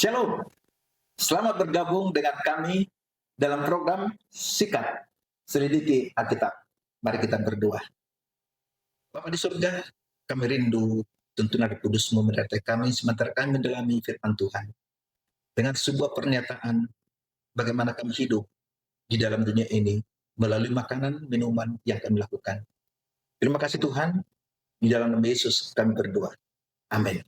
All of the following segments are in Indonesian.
Shalom, selamat bergabung dengan kami dalam program Sikat Selidiki Alkitab. Mari kita berdoa. Bapa di surga, kami rindu tuntunan Roh Kudus-Mu menyertai kami sementara kami mendalami firman Tuhan. Dengan sebuah pernyataan bagaimana kami hidup di dalam dunia ini melalui makanan, minuman yang kami lakukan. Terima kasih Tuhan, di dalam nama Yesus kami berdoa. Amin.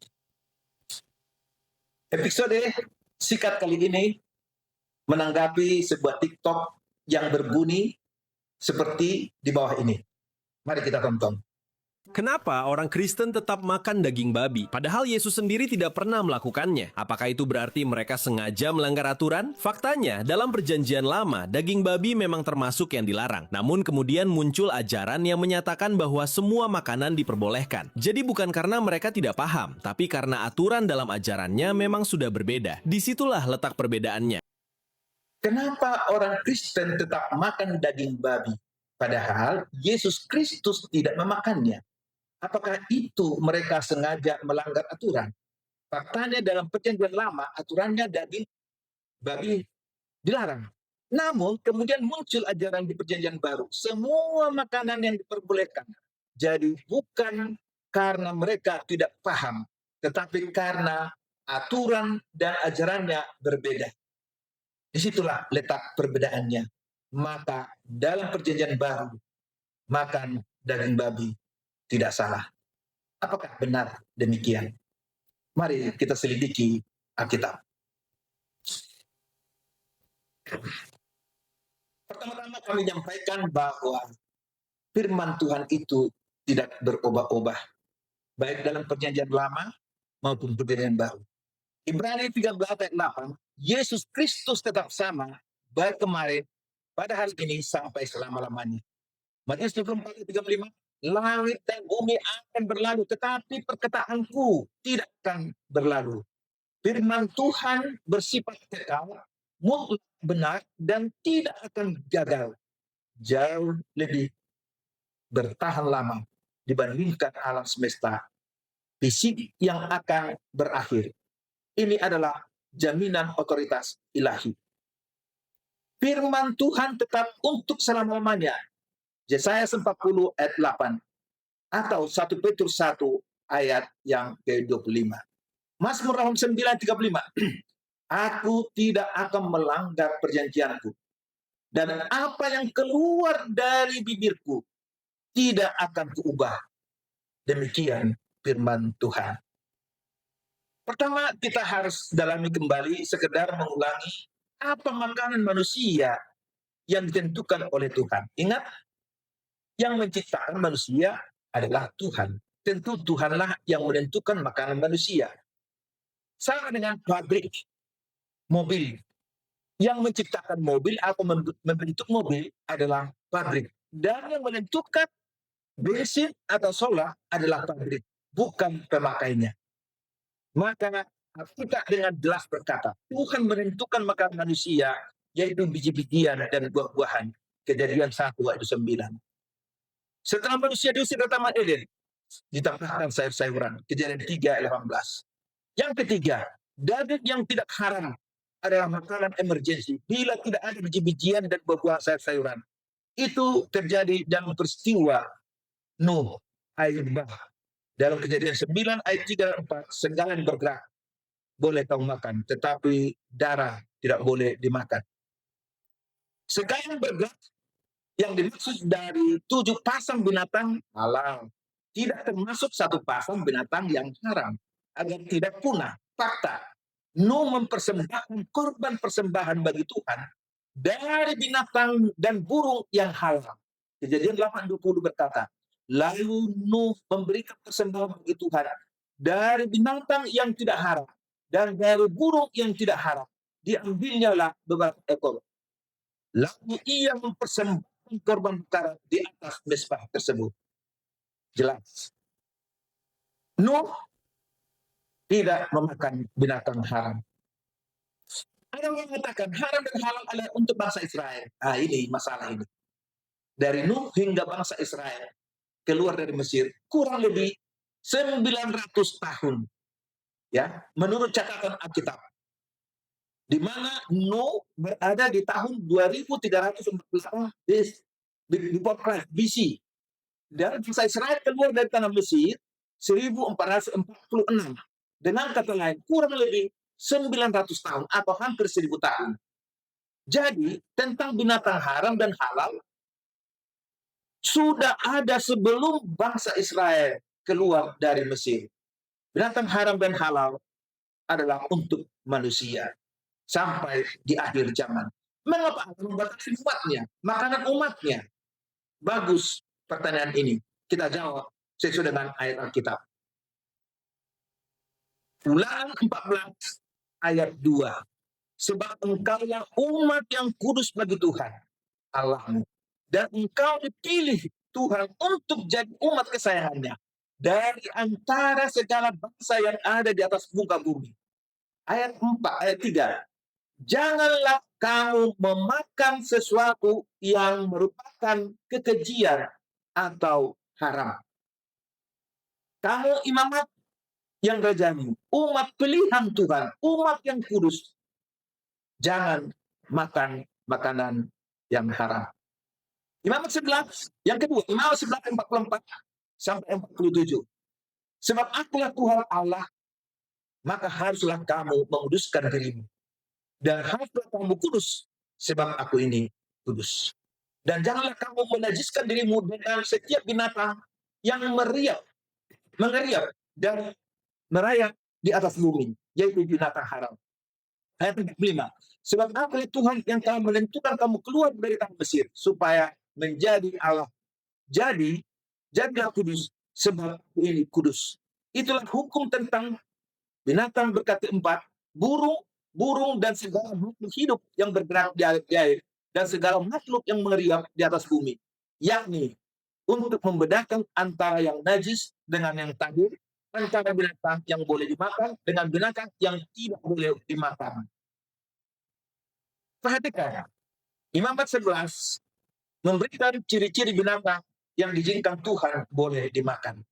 Episode Sikat kali ini menanggapi sebuah TikTok yang berbunyi seperti di bawah ini. Mari kita tonton. Kenapa orang Kristen tetap makan daging babi, padahal Yesus sendiri tidak pernah melakukannya? Apakah itu berarti mereka sengaja melanggar aturan? Faktanya, dalam perjanjian lama, daging babi memang termasuk yang dilarang. Namun kemudian muncul ajaran yang menyatakan bahwa semua makanan diperbolehkan. Jadi bukan karena mereka tidak paham, tapi karena aturan dalam ajarannya memang sudah berbeda. Disitulah letak perbedaannya. Kenapa orang Kristen tetap makan daging babi, padahal Yesus Kristus tidak memakannya? Apakah itu mereka sengaja melanggar aturan? Faktanya dalam perjanjian lama, aturannya daging babi dilarang. Namun kemudian muncul ajaran di perjanjian baru. Semua makanan yang diperbolehkan. Jadi bukan karena mereka tidak paham, tetapi karena aturan dan ajarannya berbeda. Disitulah letak perbedaannya. Maka dalam perjanjian baru, makan daging babi tidak salah. Apakah benar demikian? Mari kita selidiki Alkitab. Pertama-tama kami menyampaikan bahwa firman Tuhan itu tidak berubah-ubah, baik dalam perjanjian lama maupun perjanjian baru. Ibrani 13 ayat 8, Yesus Kristus tetap sama, baik kemarin, pada hari ini, sampai selama-lamanya. Matius 24 ayat 35, langit dan bumi akan berlalu, tetapi perkataanku tidak akan berlalu. Firman Tuhan bersifat kekal, mutlak benar, dan tidak akan gagal. Jauh lebih bertahan lama dibandingkan alam semesta fisik yang akan berakhir. Ini adalah jaminan otoritas ilahi. Firman Tuhan tetap untuk selama-lamanya. Yesaya 40 ayat 8 atau 1 Petrus 1 ayat yang ke-25. Mazmur 9:35. Aku tidak akan melanggar perjanjianku, dan apa yang keluar dari bibirku tidak akan kuubah. Demikian firman Tuhan. Pertama, kita harus dalami kembali, sekedar mengulangi apa makanan manusia yang ditentukan oleh Tuhan. Ingat, yang menciptakan manusia adalah Tuhan. Tentu Tuhanlah yang menentukan makanan manusia. Sama dengan pabrik mobil. Yang menciptakan mobil atau membentuk mobil adalah pabrik. Dan yang menentukan bensin atau solar adalah pabrik, bukan pemakainya. Maka kita dengan jelas berkata, Tuhan menentukan makanan manusia, yaitu biji-bijian dan buah-buahan. Kejadian 1 ayat 9. Setelah manusia diusir dari Taman Eden, ditambahkan sayur-sayuran. Kejadian 3 ayat 18. Yang ketiga, daging yang tidak haram adalah makanan emergensi. Bila tidak ada biji-bijian dan buah-buahan sayur-sayuran. Itu terjadi dalam peristiwa Nuh, air bah. Dalam Kejadian 9 ayat 3 dan 4, segala yang bergerak boleh kamu makan, tetapi darah tidak boleh dimakan. Segala yang bergerak yang dimaksud dari 7 pasang binatang halal, tidak termasuk 1 pasang binatang yang haram, agar tidak punah. Fakta, Nuh mempersembahkan korban persembahan bagi Tuhan dari binatang dan burung yang halal. Kejadian 8:20 berkata, lalu Nuh memberikan persembahan bagi Tuhan dari binatang yang tidak haram dan dari burung yang tidak haram. Diambilnya lah beberapa ekor. Lalu ia mempersembahkan korban perkara di atas mezbah tersebut. Jelas, Nuh tidak memakan binatang haram. Ada yang mengatakan haram dan halal adalah untuk bangsa Israel. Ini masalah ini. Dari Nuh hingga bangsa Israel keluar dari Mesir kurang lebih 900 tahun. Ya, menurut catatan Alkitab. di mana Nuh berada di tahun 2348 di BC. Dan bangsa Israel keluar dari tanah Mesir 1446. Dengan kata lain, kurang lebih 900 tahun atau hampir 1000 tahun. Jadi, tentang binatang haram dan halal sudah ada sebelum bangsa Israel keluar dari Mesir. Binatang haram dan halal adalah untuk manusia sampai di akhir zaman. Mengapa Allah membatasi umatnya, makanan umatnya? Bagus pertanyaan ini. Kita jawab sesuai dengan ayat Alkitab. Ulangan 14 ayat 2. Sebab engkaulah umat yang kudus bagi Tuhan Allahmu. Dan engkau dipilih Tuhan untuk jadi umat kesayangannya dari antara segala bangsa yang ada di atas muka bumi. Ayat 4, ayat 3. Janganlah kamu memakan sesuatu yang merupakan kekejian atau haram. Kamu imamat yang rajani, umat pilihan Tuhan, umat yang kudus, jangan makan makanan yang haram. Imamat 11, yang kedua, Imamat 11 44 sampai 47. Sebab akulah Tuhan Allah, maka haruslah kamu menguduskan dirimu. Dan haruslah kamu kudus, sebab aku ini kudus. Dan janganlah kamu menajiskan dirimu dengan setiap binatang yang mengeriap dan merayap di atas bumi, yaitu binatang haram. Ayat 45. Sebab aku Tuhan yang telah menentukan kamu keluar dari tanah Mesir, supaya menjadi Allah. Jadilah kudus, sebab aku ini kudus. Itulah hukum tentang binatang berkaki 4, burung dan segala makhluk hidup yang bergerak di air, dan segala makhluk yang mengeriap di atas bumi, yakni untuk membedakan antara yang najis dengan yang tahir, antara binatang yang boleh dimakan dengan binatang yang tidak boleh dimakan. Perhatikan, Imamat 11 memberikan ciri-ciri binatang yang diizinkan Tuhan boleh dimakan.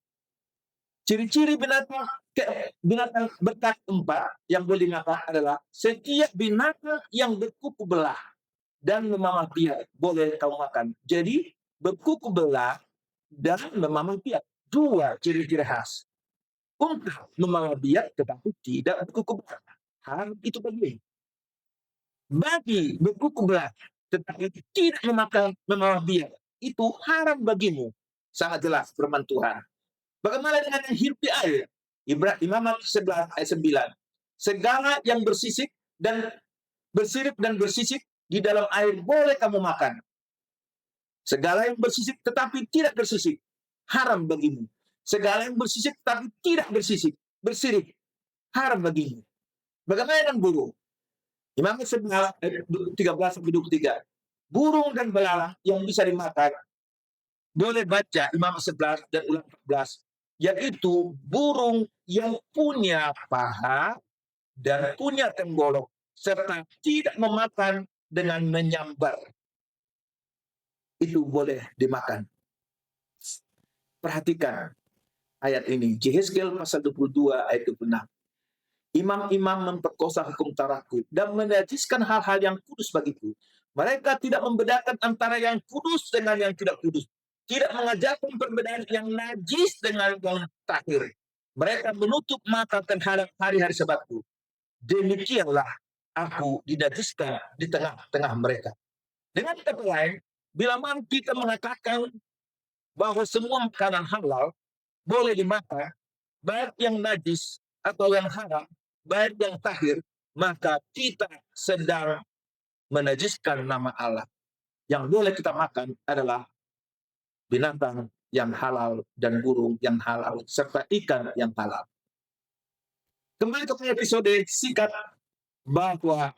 Ciri-ciri binatang berkaki 4 yang boleh dimakan adalah setiap binatang yang berkuku belah dan memamah biak boleh kamu makan. Jadi berkuku belah dan memamah biak, dua ciri-ciri khas. Untuk memamah biak tetapi tidak berkuku belah, haram itu bagi. Bagi berkuku belah tetapi tidak memakan memamah biak, itu haram bagimu. Sangat jelas firman Tuhan. Bagaimana dengan yang hidup di air? Imamat 11 ayat 9. Segala yang bersisik dan bersisik di dalam air boleh kamu makan. Segala yang bersisik tetapi tidak bersisik, haram bagimu. Segala yang bersisik tetapi tidak bersirip, haram bagimu. Bagaimana dengan burung? Imamat 11 ayat 13 sampai 23. Burung dan belalang yang bisa dimakan, boleh baca Imamat 11 dan Ulangan 14. Yaitu burung yang punya paha dan punya tenggolok, serta tidak memakan dengan menyambar. Itu boleh dimakan. Perhatikan ayat ini, Yehezkiel pasal 22 ayat 26. Imam-imam memperkosa hukum Tauratku dan menajiskan hal-hal yang kudus bagiku. Mereka tidak membedakan antara yang kudus dengan yang tidak kudus. Tidak mengajarkan perbedaan yang najis dengan yang tahir. Mereka menutup mata terhadap hari-hari Sabatku. Demikianlah aku dinajiskan di tengah-tengah mereka. Dengan kata lain, bila mana kita mengatakan bahwa semua makanan halal boleh dimakan, baik yang najis atau yang haram, baik yang tahir, maka kita sedang menajiskan nama Allah. Yang boleh kita makan adalah binatang yang halal dan burung yang halal, serta ikan yang halal. Kembali ke episode singkat, bahwa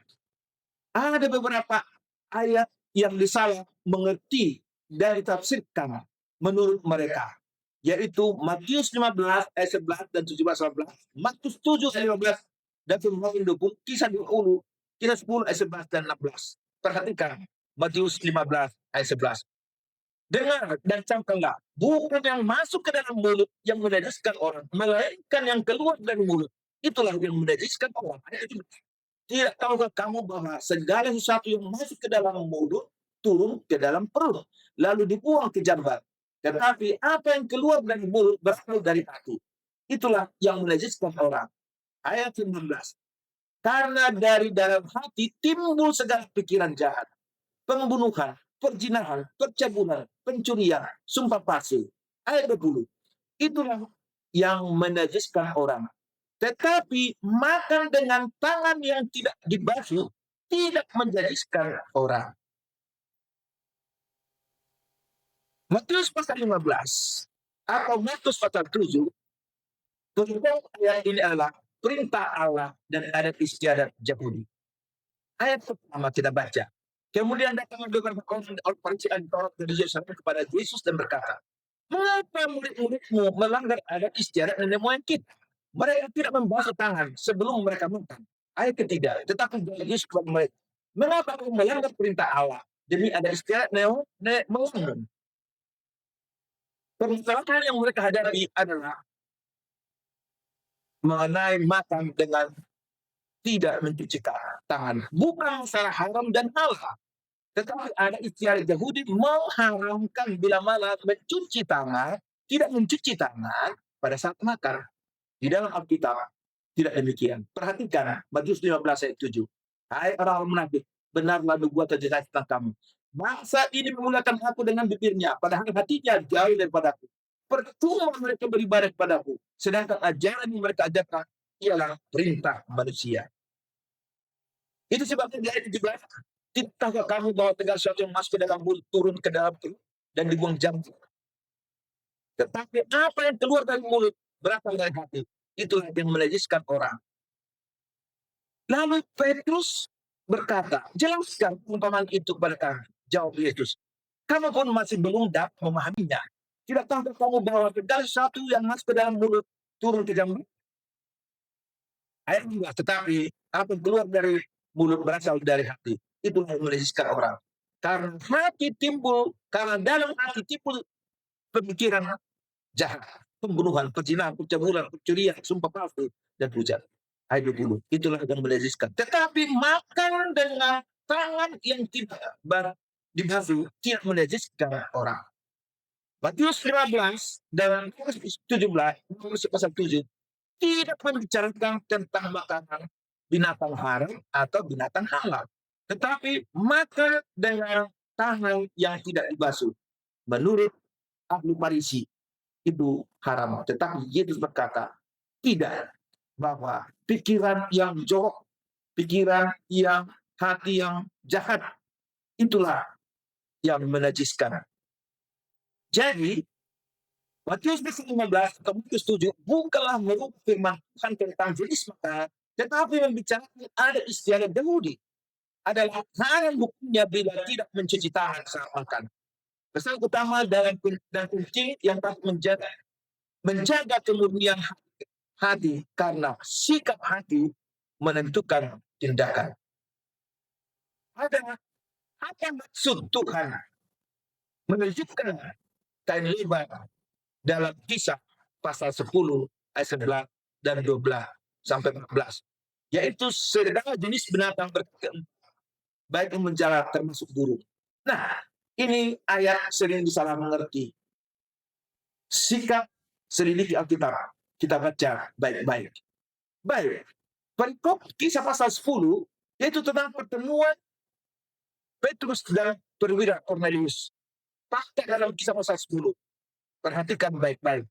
ada beberapa ayat yang disalah mengerti dan ditafsirkan menurut mereka, yaitu Matius 15 ayat 11 dan 17-18, Matius 7 ayat 15 dan 20, Kisah 20, Kisah 10 ayat 11 dan 16. Perhatikan Matius 15 ayat 11. Dengar dan camkanlah, bukan yang masuk ke dalam mulut yang menajiskan orang, melainkan yang keluar dari mulut, itulah yang menajiskan orang. Tidak tahukah kamu bahwa segala sesuatu yang masuk ke dalam mulut turun ke dalam perut, lalu dibuang ke jambat. Tetapi apa yang keluar dari mulut berasal dari hati. Itulah yang menajiskan orang. Ayat 19. Karena dari dalam hati timbul segala pikiran jahat, pembunuhan, perzinahan, percabulan, pencurian, sumpah palsu. Ayat 20. Itulah yang menajiskan orang. Tetapi makan dengan tangan yang tidak dibasuh tidak menjadikan orang. Matius pasal 15 atau Matius pasal 7, tentang ayat ini adalah perintah Allah dan adat istiadat Yahudi. Ayat pertama kita baca. Kemudian datang beberapa orang Farisi dan Taurat dari Yerusalem kepada Yesus dan berkata, mengapa murid-muridmu melanggar adat istiadat nenek moyang kita? Mereka tidak membasuh tangan sebelum mereka makan. Ayat ketiga, tetapi Yesus kepada mereka, mengapa kamu melanggar perintah Allah demi adat istiadat nenek moyangmu? Permasalahan yang mereka hadapi adalah mengenai makan dengan tidak mencuci tangan. Bukan masalah haram dan halal. Tetapi ada istiadat Yahudi mengharamkan bila mana mencuci tangan, tidak mencuci tangan pada saat makan. Di dalam Alkitab tidak demikian. Perhatikan Matius 15 ayat 7. Hai orang munafik, benarlah nubuat terjadi tentang kamu. Bangsa ini menggunakan aku dengan bibirnya, padahal hatinya jauh daripadaku. Percuma mereka beribadah kepadaku, sedangkan ajaran yang mereka ajarkan ialah perintah manusia. Itu sebabnya di ayat 17, tahukah kamu bahwa segala sesuatu yang masuk ke dalam mulut turun ke dalam perut dan dibuang jambu. Tetapi apa yang keluar dari mulut berasal dari hati. Itulah yang menajiskan orang. Lalu Petrus berkata, jelaskan perumpamaan itu kepada kami. Jawab Yesus, kamu pun masih belum dapat memahaminya. Tidak tahukah kamu bahwa segala sesuatu yang masuk ke dalam mulut turun ke jambu? Ayat 2, tetapi apa yang keluar dari mulut berasal dari hati. Itulah yang menajiskan orang. Karena dalam hati timbul pemikiran jahat, pembunuhan, perzinahan, pencabulan, pencurian, sumpah palsu, dan hujat. Ayat 20. Itulah yang menajiskan. Tetapi makan dengan tangan yang tidak dibasuh tidak menajiskan orang. Matius 15 dan 17, pasal 7, tidak membicarakan tentang makanan binatang haram atau binatang halal. Tetapi makan dengan tangan yang tidak dibasuh. Menurut ahli Farisi, itu haram. Tetapi Yesus berkata, tidak, bahwa pikiran yang jorok, pikiran yang hati yang jahat, itulah yang menajiskan. Jadi, Matius 15 ke Matius 7 bukanlah merubah firman Tuhan tentang jenis makanan, tetapi membicarakan ada istiadat Yahudi. Adalah haram hukumnya bila tidak mencuci tangan saat makan. Pesan utama dan kunci yang dapat menjaga kemurnian hati, karena sikap hati menentukan tindakan. Ada apa maksud Tuhan menunjukkan kain lebar dalam Kisah pasal 10 ayat 11 dan 12 sampai 14, yaitu segala jenis binatang baik yang menjalar termasuk burung. Nah, ini ayat sering disalah mengerti. Sikap selidiki Alkitab, kita baca baik-baik. Baik, perikop Kisah pasal 10 yaitu tentang pertemuan Petrus dan perwira Cornelius. Fakta dalam Kisah pasal 10. Perhatikan baik-baik.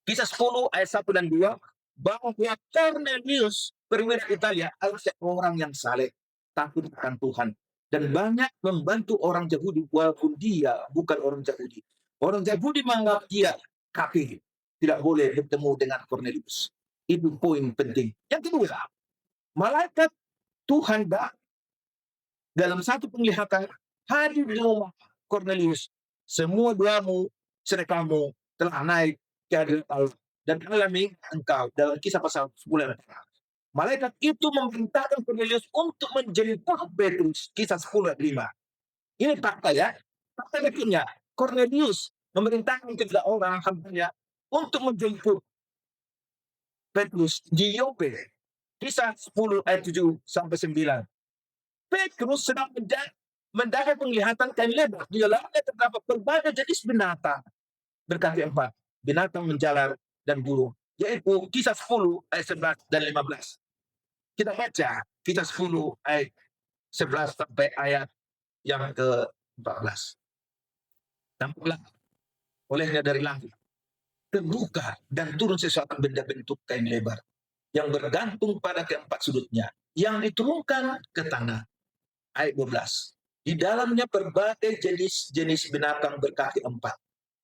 Kisah 10 ayat 1 dan 2, bahwa Cornelius perwira Italia adalah seorang yang saleh, takut akan Tuhan, dan banyak membantu orang Yahudi walaupun dia bukan orang Yahudi. Orang Yahudi menganggap dia kafir, tidak boleh bertemu dengan Cornelius. Itu poin penting. Yang kedua, malaikat Tuhan dalam satu penglihatan hadir di rumah Cornelius. Semua doamu, sedekahmu telah naik ke hadirat Allah, dan Allah mengingat engkau. Dalam Kisah pasal 10. Malaikat itu memerintahkan Cornelius untuk menjemput Petrus. Kisah 10 ayat 5. Ini fakta ya. Fakta berikutnya, Cornelius memerintahkan ketiga orang hambanya untuk menjemput Petrus di Yope. Kisah 10 ayat 7 sampai 9. Petrus sedang mendapat penglihatan kain lebar. Di dalamnya terdapat berbagai jenis binatang. Berkaki 4. Binatang menjalar dan burung. Yaitu kisah 10 ayat 11 dan 15. Kita baca kisah 10 ayat 11 sampai ayat yang ke-14. Nampaklah olehnya dari langit terbuka dan turun sesuatu benda bentuk kain lebar yang bergantung pada keempat sudutnya, yang diturunkan ke tanah. Ayat 12. Di dalamnya berbagai jenis-jenis binatang berkaki 4.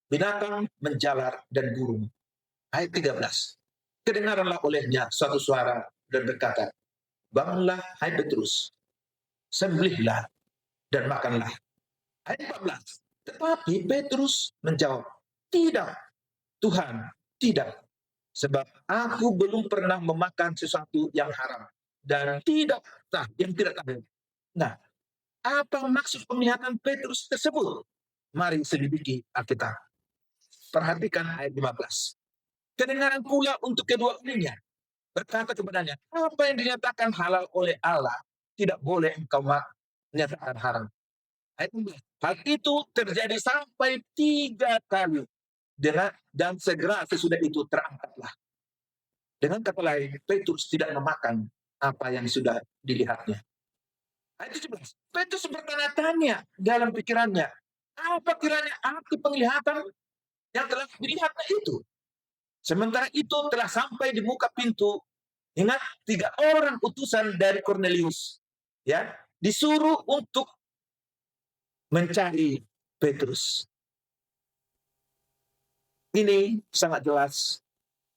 Binatang menjalar dan burung. Ayat 13. Kedengaranlah olehnya suatu suara dan berkata, bangunlah hai Petrus, sembelihlah dan makanlah. Ayat 14. Tetapi Petrus menjawab, tidak, Tuhan, tidak. Sebab aku belum pernah memakan sesuatu yang haram. Dan yang tidak tahu. Nah, apa maksud penglihatan Petrus tersebut? Mari selidiki Alkitab. Perhatikan ayat 15. Kedengaran pula untuk kedua kalinya. Berkata kepadanya, apa yang dinyatakan halal oleh Allah, tidak boleh engkau menyatakan haram. Ayat 16. Hal itu terjadi sampai 3 kali. Dan segera sesudah itu terangkatlah. Dengan kata lain, Petrus tidak memakan apa yang sudah dilihatnya. Ayat 17. Petrus bertanya-tanya dalam pikirannya, apa kiranya arti penglihatan yang telah dilihatnya itu? Sementara itu telah sampai di muka pintu. Ingat, 3 orang utusan dari Cornelius, ya, disuruh untuk mencari Petrus. Ini sangat jelas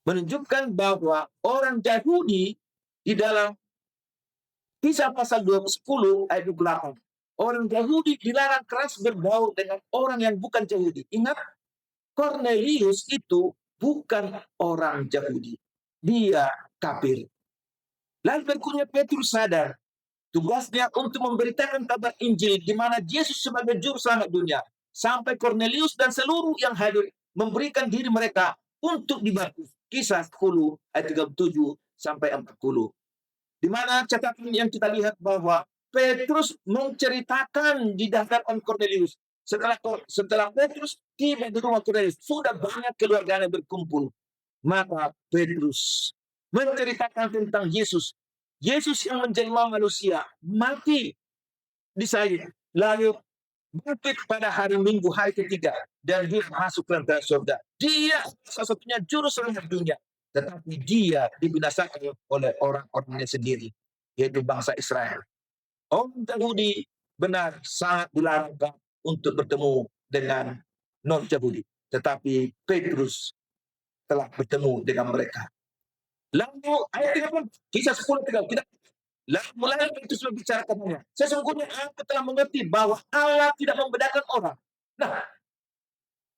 menunjukkan bahwa orang Yahudi di dalam Kisah pasal 10 ayat 28. Orang Yahudi dilarang keras bergaul dengan orang yang bukan Yahudi. Ingat, Cornelius itu bukan orang Yahudi. Dia kafir. Lalu berikutnya Petrus sadar tugasnya untuk memberitakan kabar Injil di mana Yesus sebagai juru selamat dunia. Sampai Cornelius dan seluruh yang hadir memberikan diri mereka untuk dibaptis. Kisah 10 ayat 37 sampai 40. Di mana catatan yang kita lihat bahwa Petrus menceritakan di hadapan Cornelius. Setelah Petrus tiba di rumah Cornelius, sudah banyak keluarganya berkumpul. Maka Petrus menceritakan tentang Yesus. Yesus yang menjelma manusia, mati di salib, lalu bangkit pada hari Minggu, hari ketiga, dan dia masuk ke dalam surga. Dia satu-satunya juru selamat dunia. Tetapi dia dibinasakan oleh orang-orangnya sendiri, yaitu bangsa Israel. Orang Yahudi benar sangat dilarang untuk bertemu dengan non-Yahudi. Tetapi Petrus telah bertemu dengan mereka. Lalu ayat 30, kisah 10 kita lalu mulai Petrus berbicara kepadanya. Sesungguhnya aku telah mengerti bahwa Allah tidak membedakan orang. Nah,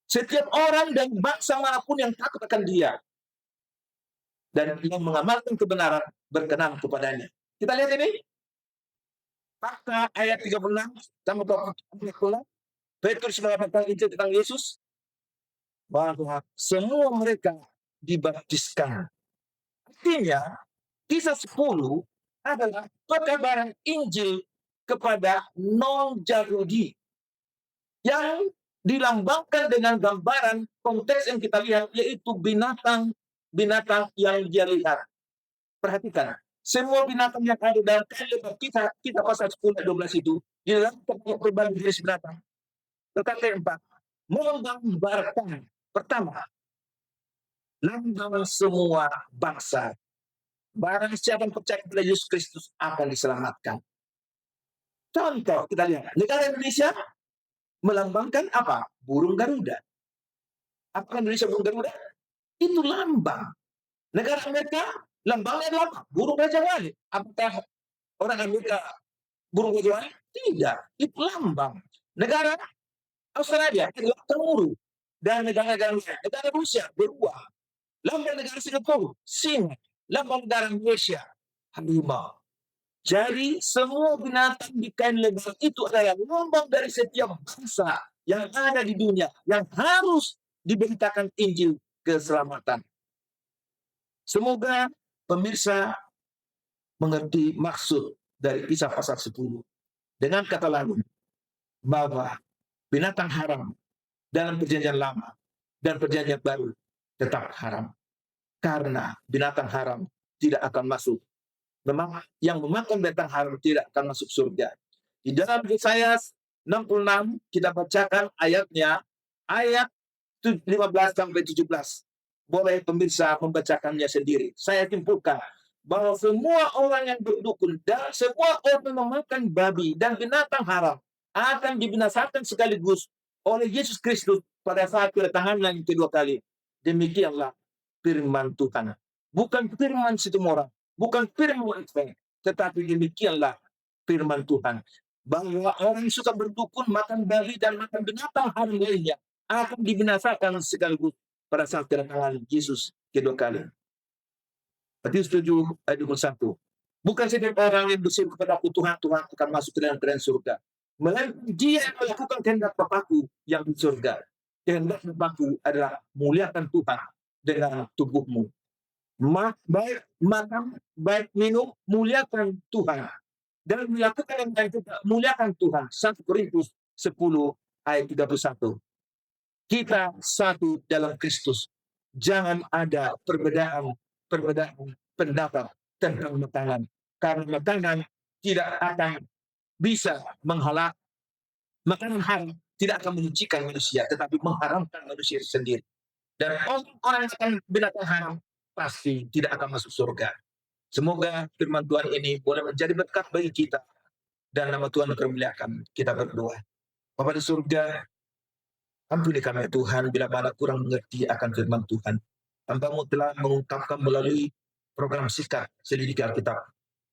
setiap orang dan bangsa manapun yang takut akan dia dan yang mengamalkan kebenaran berkenan kepadanya. Kita lihat ini. Fakta ayat 36 sampai 40. Petrus mengatakan Injil tentang Yesus bahwa semua mereka dibaptiskan. Artinya, kisah 10 adalah pekabaran Injil kepada non-Yahudi yang dilambangkan dengan gambaran konteks yang kita lihat, yaitu binatang yang dia lihat. Perhatikan, semua binatang yang ada dalam kita pasal 10 ayat 12 itu di dalam berbagai jenis binatang. Berkata yang 4, menggambarkan pertama lambang semua bangsa. Barang siapa yang percaya kepada Yesus Kristus akan diselamatkan. Contoh kita lihat, negara Indonesia melambangkan apa? Burung Garuda. Apa Indonesia burung Garuda? Itu lambang. Negara Amerika lambangnya adalah burung Raja Wali. Apakah orang Amerika burung Raja Wali? Tidak, itu lambang. Negara Australia adalah kanguru. Dan negara Rusia berbuah. Lambang negara Singapura, singa. Lambang negara Malaysia, harimau. Jadi semua binatang di kain lebar itu adalah lambang dari setiap bangsa yang ada di dunia yang harus diberitakan Injil keselamatan. Semoga pemirsa mengerti maksud dari kisah pasal 10. Dengan kata lain, bahwa binatang haram dalam perjanjian lama dan perjanjian baru tetap haram. Karena binatang haram tidak akan masuk. Memang yang memakan binatang haram tidak akan masuk surga. Di dalam Yesaya 66 kita bacakan ayatnya, ayat 15 sampai 17. Boleh pemirsa membacakannya sendiri. Saya simpulkan bahwa semua orang yang berdukun dan semua orang yang memakan babi dan binatang haram akan dibinasakan sekaligus oleh Yesus Kristus pada saat kedatangannya yang kedua kali. Demikianlah firman Tuhan. Bukan firman Situmorang, bukan firman Advent, tetapi demikianlah firman Tuhan. Bahwa orang yang suka berdukun, makan babi dan makan binatang haram lainnya akan dibinasakan sekaligus pada saat kedatangan Yesus kedua kali. Matius 7 ayat 21. Bukan setiap orang yang berseru kepada aku, Tuhan, Tuhan akan masuk ke dalam kerajaan surga. Melainkan dia yang melakukan kehendak Bapakku yang di surga. Kehendak Bapakku adalah muliakan Tuhan dengan tubuhmu. Baik makan, baik minum, muliakan Tuhan. Dan melakukan yang lain juga, muliakan Tuhan. 1 Korintus 10 ayat 31. Kita satu dalam Kristus. Jangan ada perbedaan pendapat tentang makanan. Karena makanan tidak akan bisa menghalang, makanan haram tidak akan menyucikan manusia, tetapi mengharamkan manusia sendiri. Dan orang yang akan binatang haram pasti tidak akan masuk surga. Semoga firman Tuhan ini boleh menjadi berkat bagi kita dan nama Tuhan dipermuliakan. Kita berdoa. Bapa di surga, ampuni kami Tuhan bila mana kurang mengerti akan firman Tuhan. Hamba-Mu telah mengungkapkan melalui program Sikat Selidiki Alkitab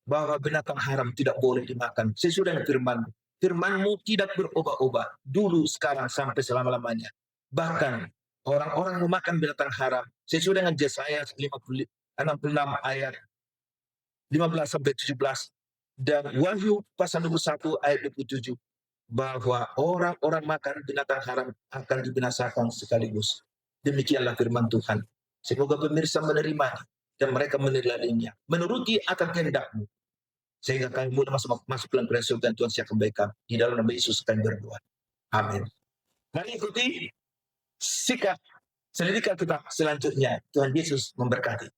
bahwa binatang haram tidak boleh dimakan sesuai dengan firman. Firman-Mu tidak berubah-ubah dulu, sekarang, sampai selama-lamanya. Bahkan orang-orang memakan binatang haram sesuai dengan Yesaya 66 ayat 15 sampai 17 dan Wahyu pasal 21 ayat 27 bahwa orang-orang makan binatang haram akan dibinasakan sekaligus. Demikianlah firman Tuhan. Semoga pemirsa menerima dan mereka meneladaninya, menuruti akan kehendak-Mu, sehingga kami mudah masuk dalam kerajaan surga Tuhan siapkan kebaikan. Di dalam nama Yesus kami berdoa. Amin. Mari ikuti Sikat Selidiki Alkitab selanjutnya. Tuhan Yesus memberkati.